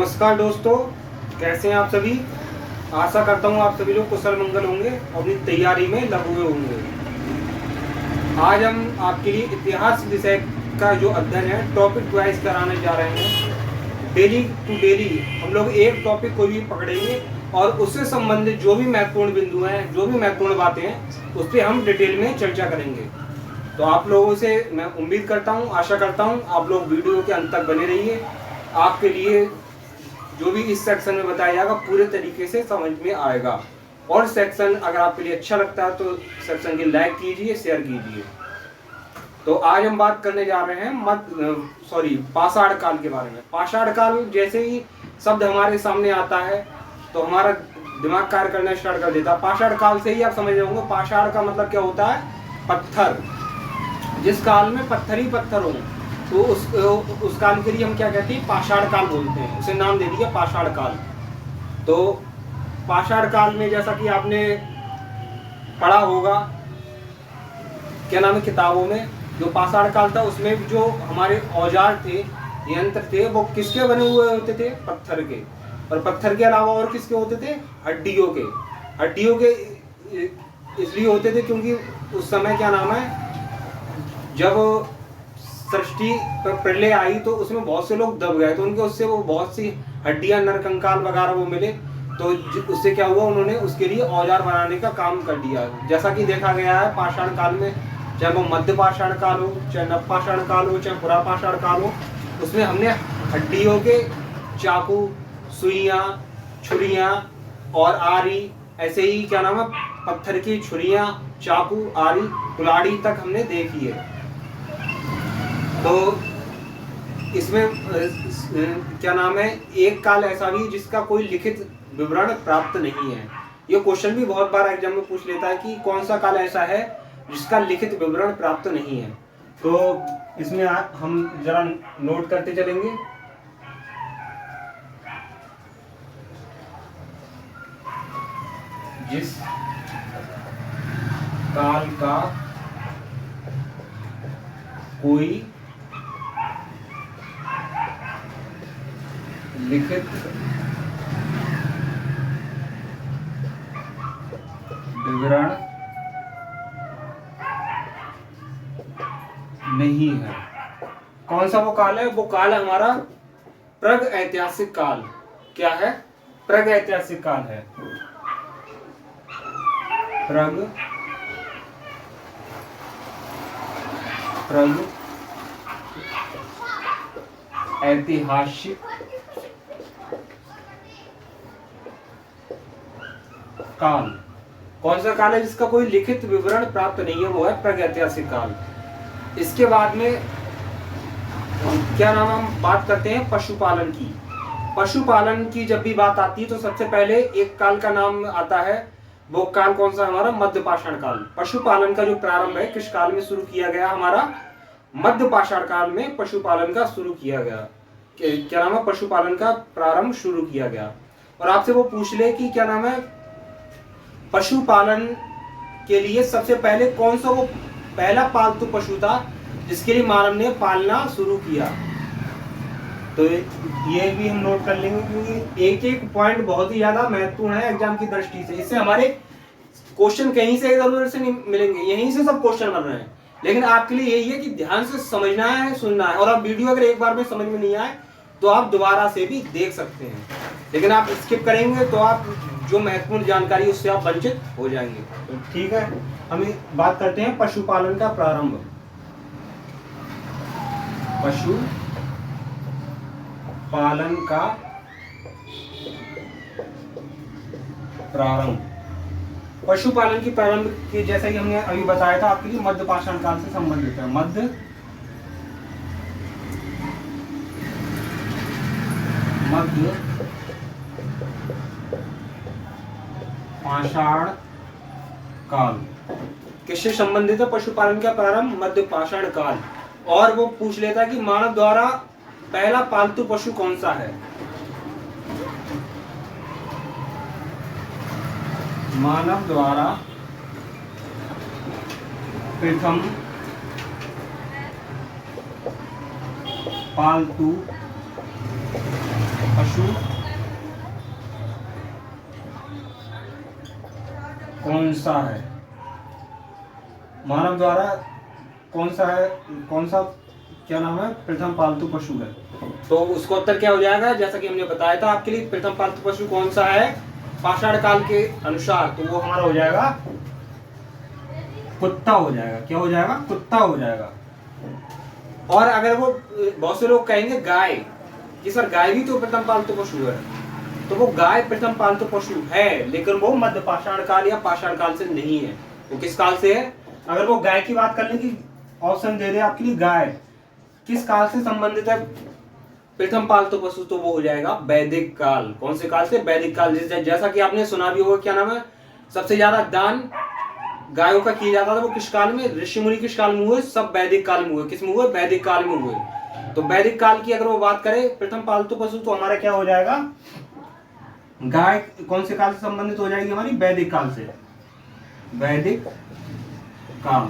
नमस्कार दोस्तों, कैसे हैं आप सभी। आशा करता हूँ आप सभी लोग कुशल मंगल होंगे और अपनी तैयारी में लगे हुए होंगे। आज हम आपके लिए इतिहास विषय का जो अध्ययन है टॉपिक वाइज कराने जा रहे हैं। डेली टू डेली हम लोग एक टॉपिक कोई भी पकड़ेंगे और उससे संबंधित जो भी महत्वपूर्ण बिंदु हैं, जो भी महत्वपूर्ण बातें हैं, उस पर हम डिटेल में चर्चा करेंगे। तो आप लोगों से मैं उम्मीद करता हूँ, आशा करता हूँ आप लोग वीडियो के अंत तक बने रहिए। आपके लिए जो भी इस सेक्शन में बताया जाएगा पूरे तरीके से समझ में आएगा। और सेक्शन अगर आपके लिए अच्छा लगता है तो सेक्शन की लाइक कीजिए, शेयर कीजिए। तो आज हम बात करने जा रहे हैं पाषाण काल के बारे में। पाषाण काल जैसे ही शब्द हमारे सामने आता है तो हमारा दिमाग कार्य करना स्टार्ट कर देता है। पाषाण काल से ही आप समझ रहे होंगे पाषाण का मतलब क्या होता है, पत्थर। जिस काल में पत्थर ही पत्थर हो तो उस काल के लिए हम क्या कहते हैं, पाषाण काल बोलते हैं। उसे नाम दे दिया पाषाण काल। तो पाषाण काल में जैसा कि आपने पढ़ा होगा, क्या नाम है, किताबों में, जो पाषाण काल था उसमें जो हमारे औजार थे, यंत्र थे, वो किसके बने हुए होते थे, पत्थर के। और पत्थर के अलावा और किसके होते थे, हड्डियों के। हड्डियों के इसलिए होते थे क्योंकि उस समय क्या नाम है, जब सृष्टि पर प्रलय आई तो उसमें बहुत से लोग दब गए, तो उनके उससे वो बहुत सी हड्डियां, नरकंकाल वगैरह वो मिले। तो उससे क्या हुआ, उन्होंने उसके लिए औजार बनाने का काम कर दिया। जैसा कि देखा गया है पाषाण काल में, चाहे वो मध्य पाषाण काल हो, चाहे नव पाषाण काल हो, चाहे पुरा पाषाण काल हो, उसमें हमने हड्डियों के चाकू, सुइयां, छुरियां और आरी, ऐसे ही क्या नाम है, पत्थर की छुरियां, चाकू, आरी, कुल्हाड़ी तक हमने देखी है। तो इसमें क्या नाम है, एक काल ऐसा भी जिसका कोई लिखित विवरण प्राप्त नहीं है। ये क्वेश्चन भी बहुत बार एग्जाम में पूछ लेता है कि कौन सा काल ऐसा है जिसका लिखित विवरण प्राप्त नहीं है। तो इसमें हम जरा नोट करते चलेंगे। जिस काल का कोई लिखित विवरण नहीं है। कौन सा वो काल है, वो काल हमारा प्राग ऐतिहासिक काल। क्या है, प्राग ऐतिहासिक काल है। प्राग ऐतिहासिक काल। कौन सा काल है जिसका कोई लिखित विवरण प्राप्त नहीं है, वो है प्रागैतिहासिक काल। इसके बाद में क्या नाम, हम बात करते हैं पशुपालन की। पशुपालन की जब भी बात आती है तो सबसे पहले एक काल का नाम आता है, वो काल कौन सा, हमारा मध्य पाषाण काल। पशुपालन का जो प्रारंभ है किस काल में शुरू किया गया, हमारा मध्य पाषाण काल में पशुपालन का शुरू किया गया। क्या नाम है, पशुपालन का प्रारंभ शुरू किया गया। और आपसे वो पूछ ले कि क्या नाम है, पशुपालन के लिए सबसे पहले कौन सा वो पहला पालतू पशु था जिसके लिए मानव ने पालना शुरू किया। तो ये भी हम नोट कर लेंगे क्योंकि एक एक पॉइंट बहुत ही ज्यादा महत्वपूर्ण है एग्जाम की दृष्टि से। इससे हमारे क्वेश्चन कहीं से इधर उधर से नहीं मिलेंगे, यहीं से सब क्वेश्चन बन रहे हैं। लेकिन आपके लिए यही है कि ध्यान से समझना है, सुनना है। और आप वीडियो अगर एक बार में समझ में नहीं आए तो आप दोबारा से भी देख सकते हैं, लेकिन आप स्किप करेंगे तो आप जो महत्वपूर्ण जानकारी उससे आप वंचित हो जाएंगे। तो ठीक है, हम बात करते हैं पशुपालन का प्रारंभ। पशुपालन का प्रारंभ। पशुपालन की प्रारंभ की जैसा कि हमने अभी बताया था आपके लिए मध्य पाषाण काल से संबंधित है। मध्य पाषाण काल किससे संबंधित है, पशुपालन का प्रारंभ मध्य पाषाण काल। और वो पूछ लेता कि मानव द्वारा पहला पालतू पशु कौन सा है। मानव द्वारा प्रथम पालतू पशु कौन सा है, मानव द्वारा कौन सा है, कौन सा क्या नाम है प्रथम पालतू पशु है। तो उसका उत्तर क्या हो जाएगा, जैसा कि हमने बताया था आपके लिए, प्रथम पालतू पशु कौन सा है पाषाण काल के अनुसार, तो वो हमारा हो जाएगा कुत्ता हो जाएगा। क्या हो जाएगा, कुत्ता हो जाएगा। और अगर वो बहुत से लोग कहेंगे गाय, कि सर गाय भी तो प्रथम पालतू पशु है, तो वो गाय प्रथम पालतू पशु है, लेकिन वो मध्य पाषाण काल या पाषाण काल से नहीं है। वो किस काल से है, अगर वो गाय की बात करने की ऑप्शन दे दे आपके लिए, गाय किस काल से संबंधित है प्रथम पालतू पशु, तो वो हो जाएगा वैदिक काल। कौन से काल से, वैदिक काल। जैसा कि आपने सुना भी होगा, क्या नाम है, सबसे ज्यादा दान गायों का किया जाता था, वो किस काल में, ऋषि मुनि किस काल में हुए, सब वैदिक काल में हुए। किस में हुए, वैदिक काल में हुए। तो वैदिक काल की अगर वो बात करें प्रथम पालतू पशु, तो हमारा क्या हो जाएगा, गाय कौन से काल से संबंधित हो जाएगी हमारी, वैदिक काल से, वैदिक काल।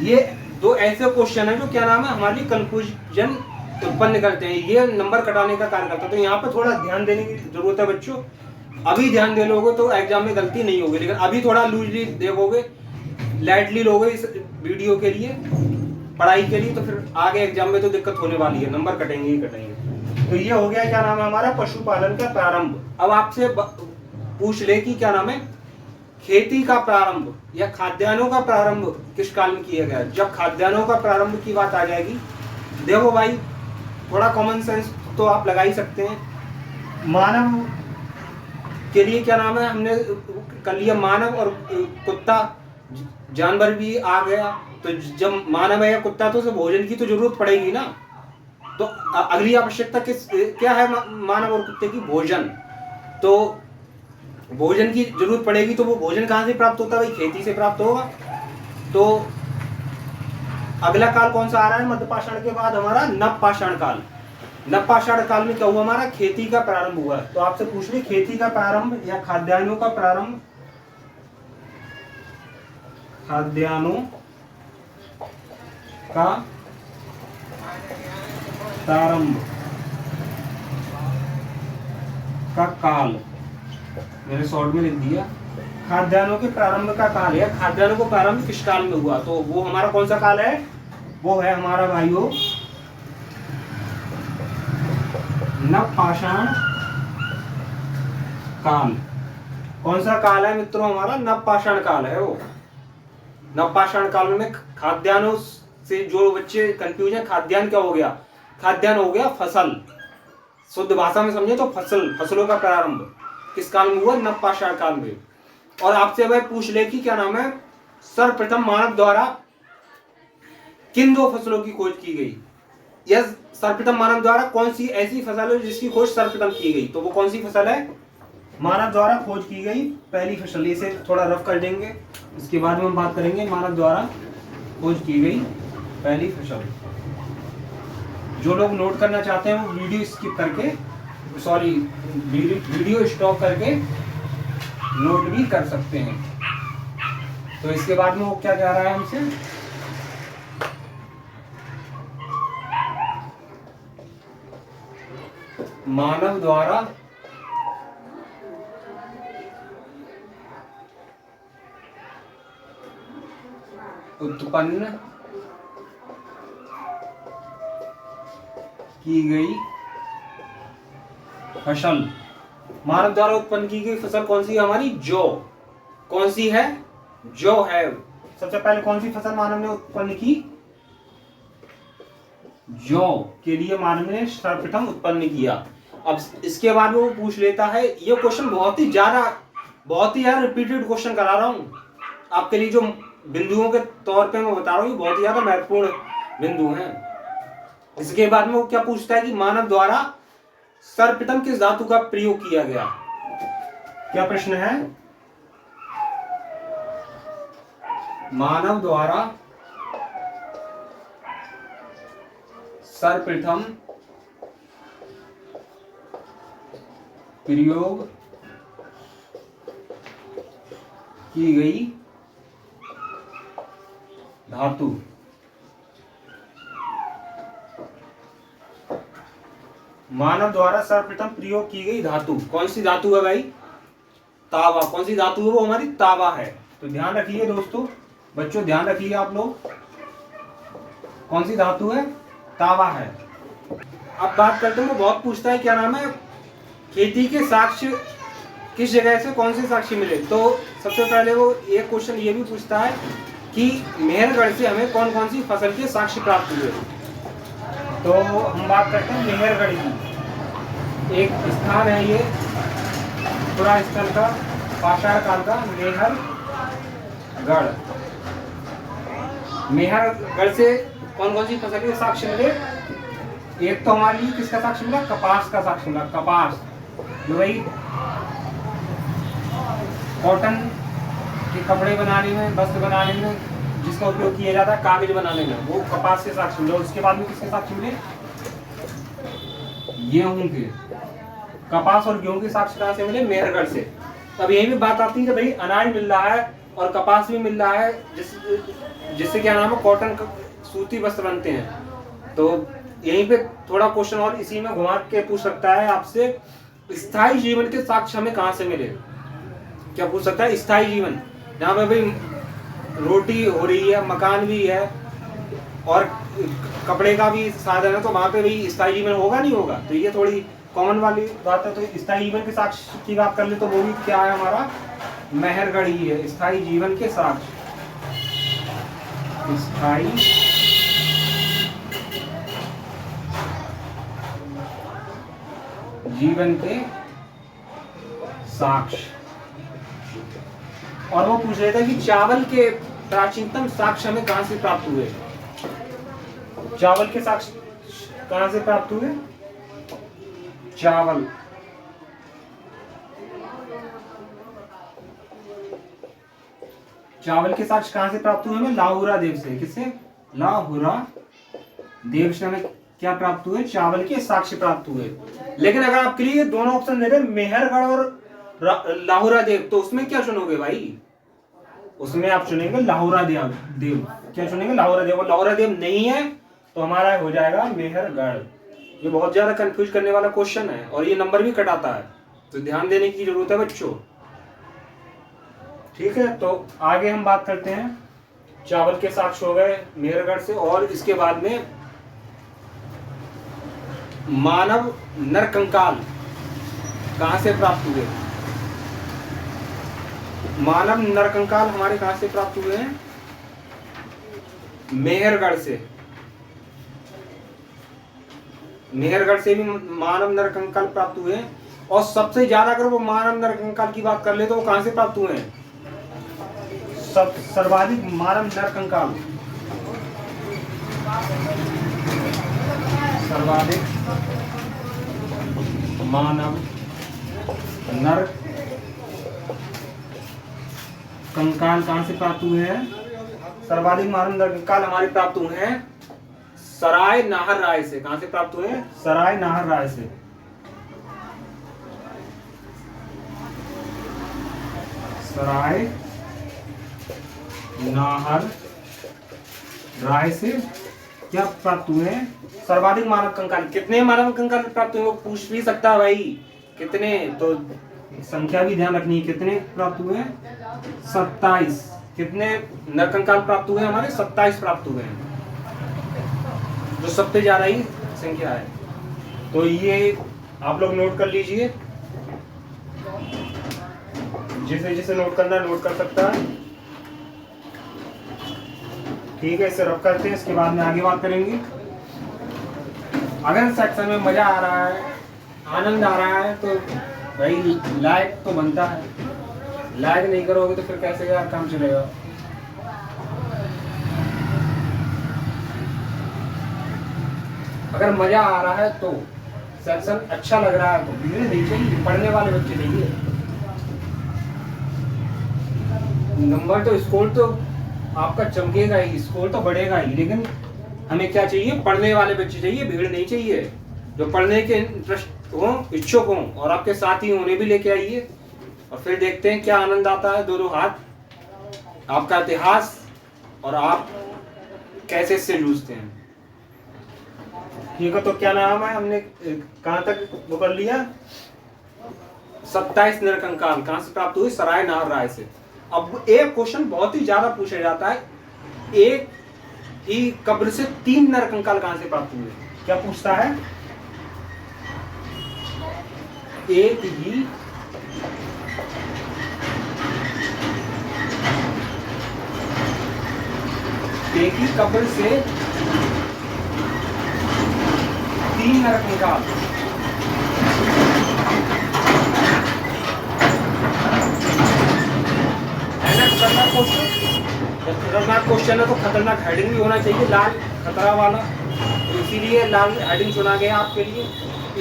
ये दो ऐसे क्वेश्चन है जो क्या नाम है हमारी कंफ्यूजन उत्पन्न करते हैं, ये नंबर कटाने का कार्य करता है। तो यहाँ पे थोड़ा ध्यान देने की जरूरत है बच्चों। अभी ध्यान दे लोगे तो एग्जाम में गलती नहीं होगी, लेकिन अभी थोड़ा लूजली देखोगे, लाइटली लोगे इस वीडियो के लिए, पढ़ाई के लिए, तो फिर आगे एग्जाम में तो दिक्कत होने वाली है, नंबर कटेंगे ही कटेंगे। तो ये हो गया क्या नाम है हमारा पशुपालन का प्रारंभ। अब आपसे पूछ ले कि क्या नाम है खेती का प्रारंभ या खाद्यान्नों का प्रारंभ किस काल में किया गया। जब खाद्यान्नों का प्रारंभ की बात आ जाएगी, देखो भाई थोड़ा कॉमन सेंस तो आप लगा ही सकते हैं। मानव के लिए क्या नाम है हमने कर लिया, मानव और कुत्ता, जानवर भी आ गया। तो जब मानव है या कुत्ता, तो उसे भोजन की तो जरूरत पड़ेगी ना। तो अगली आवश्यकता क्या है मानव और कुत्ते की, भोजन। तो भोजन की जरूरत पड़ेगी, तो वो भोजन कहाँ से प्राप्त होता है भाई, खेती से प्राप्त होगा। तो अगला काल कौन सा आ रहा है मध्य पाषाण के बाद, हमारा नव पाषाण काल। नव पाषाण काल में क्या हुआ, हमारा खेती का प्रारंभ हुआ। तो आपसे पूछ ली खेती का प्रारंभ या खाद्यान्नों का प्रारंभ, खाद्यान्नों का प्रारंभ का काल, मैंने शॉर्ट में लिख दिया, खाद्यान्नों के प्रारंभ का काल है। खाद्यान्नों को प्रारंभ किस काल में हुआ, तो वो हमारा कौन सा काल है, वो है हमारा भाइयों नव पाषाण काल। कौन सा काल है मित्रों, हमारा नव पाषाण काल है। वो नव पाषाण काल में खाद्यान्नों से जो बच्चे कंफ्यूज है, खाद्यान्न क्या हो गया, खाद्यान्न हो गया फसल, शुद्ध भाषा में समझे तो फसलों का प्रारंभ किस काल में हुआ, नव पाषाण काल में। और आपसे वह पूछ ले कि क्या नाम है सर्वप्रथम मानव द्वारा किन दो फसलों की खोज की गई, या सर्वप्रथम मानव द्वारा कौन सी ऐसी फसल है जिसकी खोज सर्वप्रथम की गई, तो वो कौन सी फसल है, मानव द्वारा खोज की गई पहली फसल। इसे थोड़ा रफ कर देंगे, इसके बाद में हम बात करेंगे मानव द्वारा खोज की गई पहली फसल। जो लोग नोट करना चाहते हैं वो वीडियो स्किप करके, सॉरी वीडियो स्टॉप करके नोट भी कर सकते हैं। तो इसके बाद में वो क्या कह रहा है हमसे, मानव द्वारा उत्पन्न की गई फसल, मानव द्वारा उत्पन्न की गई फसल कौन सी है हमारी, जौ। कौन सी है, जौ है। सबसे पहले कौन सी फसल मानव ने उत्पन्न की, जौ के लिए मानव ने सर्वप्रथम उत्पन्न किया। अब इसके बाद में वो पूछ लेता है, ये क्वेश्चन बहुत ही यार रिपीटेड क्वेश्चन करा रहा हूं आपके लिए, जो बिंदुओं के तौर पे मैं बता रहा हूँ, ये बहुत ही ज्यादा महत्वपूर्ण बिंदु हैं। इसके बाद में वो क्या पूछता है कि मानव द्वारा सर्वप्रथम किस धातु का प्रयोग किया गया। क्या प्रश्न है, मानव द्वारा सर्वप्रथम प्रयोग की गई धातु, मानव द्वारा सर्वप्रथम प्रयोग की गई धातु कौन सी धातु है भाई? तांबा। कौन सी धातु है? वो हमारी तांबा है। तो ध्यान रखिए दोस्तों, बच्चों ध्यान रखिए आप लोग, कौन सी धातु है? तांबा है। अब बात करते हैं, वो बहुत पूछता है क्या नाम है, खेती के साक्ष्य किस जगह से कौन से साक्ष्य मिले। तो सबसे पहले वो एक क्वेश्चन ये भी पूछता है कि मेहरगढ़ से हमें कौन कौन सी फसल के साक्ष्य प्राप्त हुए। तो हम बात करते हैं मेहरगढ़ की। एक स्थान है ये पूरा स्थल का, पाषाण काल का, मेहरगढ़। मेहरगढ़ से कौन कौन सी फसल के साक्ष्य मिले? एक तो हमारे लिए किसका साक्ष्य मिला? कपास का साक्ष्य मिला। कपास जो भाई कॉटन के कपड़े बनाने में, वस्त्र बनाने में जिसका उपयोग किया जाता है, कागज बनाने में, वो कपास के साक्ष्य मिले। उसके बाद में किसके साक्ष्य मिले? गेहूं के। कपास और गेहूं के साक्ष्य कहां से मिले? मेहरगढ़ से। अब यही भी बात आती है कि भाई अनाज मिल रहा है और कपास भी मिल रहा है, जिससे क्या नाम है, कॉटन सूती वस्त्र बनते हैं। तो यहीं पे थोड़ा क्वेश्चन और इसी में घुमा के पूछ सकता है आपसे, स्थायी जीवन के साक्ष्य हमें कहां से मिले? क्या पूछ सकता है? स्थायी जीवन, जहाँ पे भाई रोटी हो रही है, मकान भी है और कपड़े का भी साधन है, तो वहां पे भी स्थायी जीवन होगा नहीं होगा? तो ये थोड़ी कॉमन वाली बात है। तो स्थायी जीवन के साक्ष्य की बात कर ले तो वो भी क्या है हमारा? मेहरगढ़ ही है। स्थायी जीवन के साक्ष्य, स्थायी जीवन के साक्ष्य। और वो पूछ रहे थे कि चावल के प्राचीनतम साक्ष्य हमें कहां से प्राप्त हुए? चावल के साक्ष्य कहां से प्राप्त हुए? चावल के साक्ष्य कहां से प्राप्त हुए? हमें लाहुरा देव से। किससे? लाहुरा देव से हमें क्या प्राप्त हुए? चावल के साक्ष्य प्राप्त हुए। लेकिन अगर आपके लिए दोनों ऑप्शन दे रहे, मेहरगढ़ और लाहुरा देव, तो उसमें क्या चुनोगे भाई? उसमें आप चुनेंगे लाहुरा देव। क्या चुनेंगे? लाहुरा देव। और लाहुरा देव नहीं है तो हमारा हो जाएगा मेहरगढ़। ये बहुत ज्यादा कंफ्यूज करने वाला क्वेश्चन है और ये नंबर भी कटाता है, तो ध्यान देने की जरूरत है बच्चों। ठीक है, तो आगे हम बात करते हैं। चावल के साक्ष्य हो गए मेहरगढ़ से, और इसके बाद में मानव नरकंकाल कहां से प्राप्त हुए? मानव नरकंकाल हमारे कहां से प्राप्त हुए हैं? मेहरगढ़ से। मेहरगढ़ से भी मानव नरकंकाल प्राप्त हुए हैं। और सबसे ज्यादा अगर वो मानव नरकंकाल की बात कर ले तो वो कहां से प्राप्त हुए हैं? सर्वाधिक मानव नरकंकाल, सर्वाधिक मानव नर कंकाल कहां से प्राप्त हुए हैं? सर्वाधिक मानव नर कंकाल हमारे प्राप्त हुए हैं सराय नाहर राय से। कहां से प्राप्त हुए? सराय नाहर राय से। सराय नाहर राय से क्या प्राप्त हुए हैं? सर्वाधिक मानव कंकाल। कितने मानव कंकाल प्राप्त हुए वो पूछ भी सकता है भाई, कितने, तो संख्या भी ध्यान रखनी है। कितने प्राप्त हुए हैं? 27। कितने नरकंकाल प्राप्त हुए? हमारे 27 प्राप्त हुए हैं, जो सबसे ज्यादा ही संख्या है। तो ये आप लोग नोट कर लीजिए, जिसे जिसे नोट करना है नोट कर सकता है। ठीक है, इसे रख करते हैं, इसके बाद में आगे बात करेंगे। अगर सेक्शन में मजा आ रहा है, आनंद आ रहा है, तो भाई लाइक तो बनता है। लाइक नहीं करोगे तो फिर कैसे यार काम चलेगा? अगर मजा आ रहा है तो, सेक्शन अच्छा लग रहा है तो भीड़ नहीं चाहिए, पढ़ने वाले बच्चे चाहिए। नंबर तो स्कोर तो आपका चमकेगा ही, स्कोर तो बढ़ेगा ही, लेकिन हमें क्या चाहिए? पढ़ने वाले बच्चे चाहिए, भीड़ नहीं चाहिए। जो पढ़ने के इंटरेस्ट हो, इच्छुक हो और आपके साथी उन्हें भी लेके आइए, और फिर देखते हैं क्या आनंद आता है। दोनों हाथ आपका इतिहास और आप कैसे इससे जूझते हैं। ठीक है, तो क्या नाम है, हमने कहाँ तक वो कर लिया? 27 नरकंकाल कहाँ से प्राप्त हुए? सराय नार राय से। अब एक क्वेश्चन बहुत ही ज्यादा पूछा जाता है, एक ही कब्र से 3 नरकंकाल कहाँ से प्राप्त हुए? क्या पूछता है? एक ही कब्र से 3 नरकंकाल। खतरनाक क्वेश्चन है, तो खतरनाक हेडिंग भी होना चाहिए, लाल खतरा वाला, तो इसीलिए लाल हेडिंग चुना गया आपके लिए।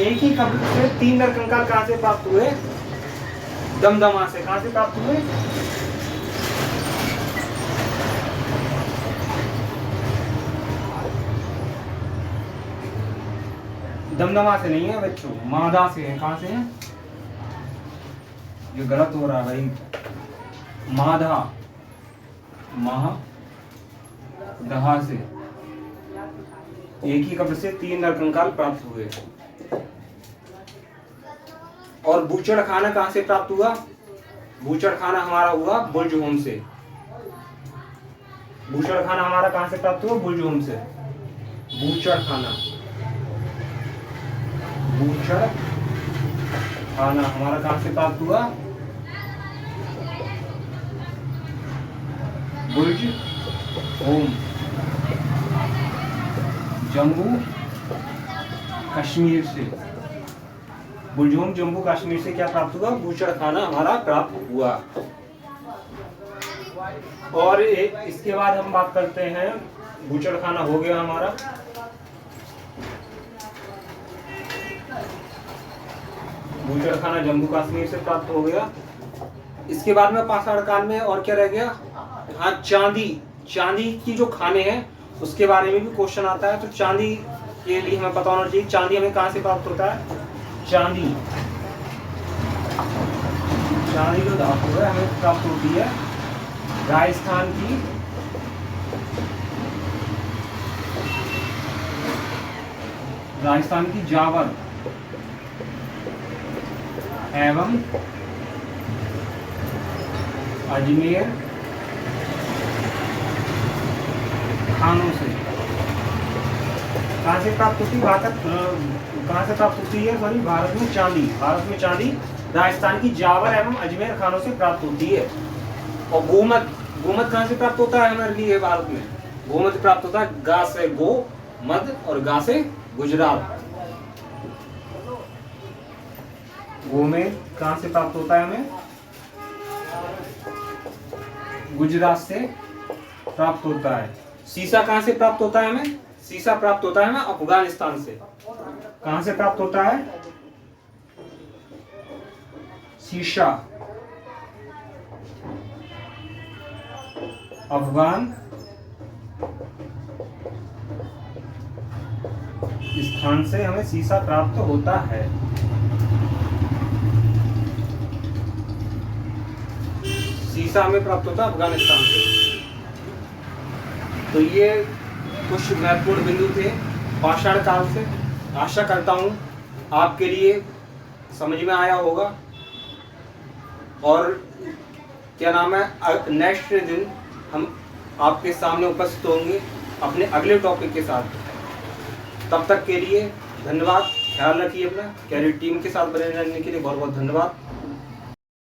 एक ही कब्र से 3 नरकंकाल कहाँ से प्राप्त हुए? दमदमा से। कहाँ से प्राप्त हुए? दमदमा से नहीं है बच्चों, मादा से है। कहाँ से है? ये गलत हो रहा है भाई, माधा, दहा से एक ही कब्र से 3 नरकंकाल प्राप्त हुए। और बूचड़ खाना कहाँ से प्राप्त हुआ? बूचड़ खाना हमारा हुआ बुर्जहोम से। बूचड़ खाना हमारा कहाँ से प्राप्त हुआ? बुर्जहोम से। बूचड़ खाना, बूचड़ खाना हमारा कहाँ से प्राप्त हुआ? बुर्ज होम, जम्मू कश्मीर से। बुर्जहोम जम्मू कश्मीर से क्या प्राप्त हुआ? बूचड़ खाना हमारा प्राप्त हुआ। और इसके बाद हम बात करते हैं, बूचड़ खाना हो गया हमारा। बूचड़ खाना जम्मू कश्मीर से प्राप्त हो गया। इसके बाद में पाषाण काल में और क्या रह गया? हाँ, चांदी। चांदी की जो खाने हैं उसके बारे में भी क्वेश्चन आता है, तो चांदी के लिए हमें पता होना चाहिए, चांदी हमें कहाँ से प्राप्त होता है? चांदी, चांदी जो धातु है हमें प्राप्त होती है राजस्थान की, राजस्थान की जावर एवं अजमेर खानों से। कहाँ से प्राप्त होती? कहाँ से प्राप्त होती है? सॉरी, भारत में चांदी, भारत में चांदी राजस्थान की जावर एवं अजमेर खानों से प्राप्त होती है। और गोमत, गोमत कहाँ से प्राप्त होता है हमारे लिए भारत में? गोमत प्राप्त होता है गा से गो मध और गा से गुजरात। गोमेद कहाँ से प्राप्त होता है हमें? गुजरात से प्राप्त होता है। सीसा कहाँ से प्राप्त होता है हमें? सीसा प्राप्त होता है हमें अफगानिस्तान से। कहाँ से प्राप्त होता है सीसा? अफगान स्थान से हमें सीसा प्राप्त होता है। सीसा हमें प्राप्त होता है अफगानिस्तान से। तो ये कुछ महत्वपूर्ण बिंदु थे पाषाण काल से। आशा करता हूँ आपके लिए समझ में आया होगा। और क्या नाम है, नेक्स्ट दिन हम आपके सामने उपस्थित होंगे अपने अगले टॉपिक के साथ। तब तक के लिए धन्यवाद, ख्याल रखिए अपना। कैरियर टीम के साथ बने रहने के लिए बहुत बहुत धन्यवाद।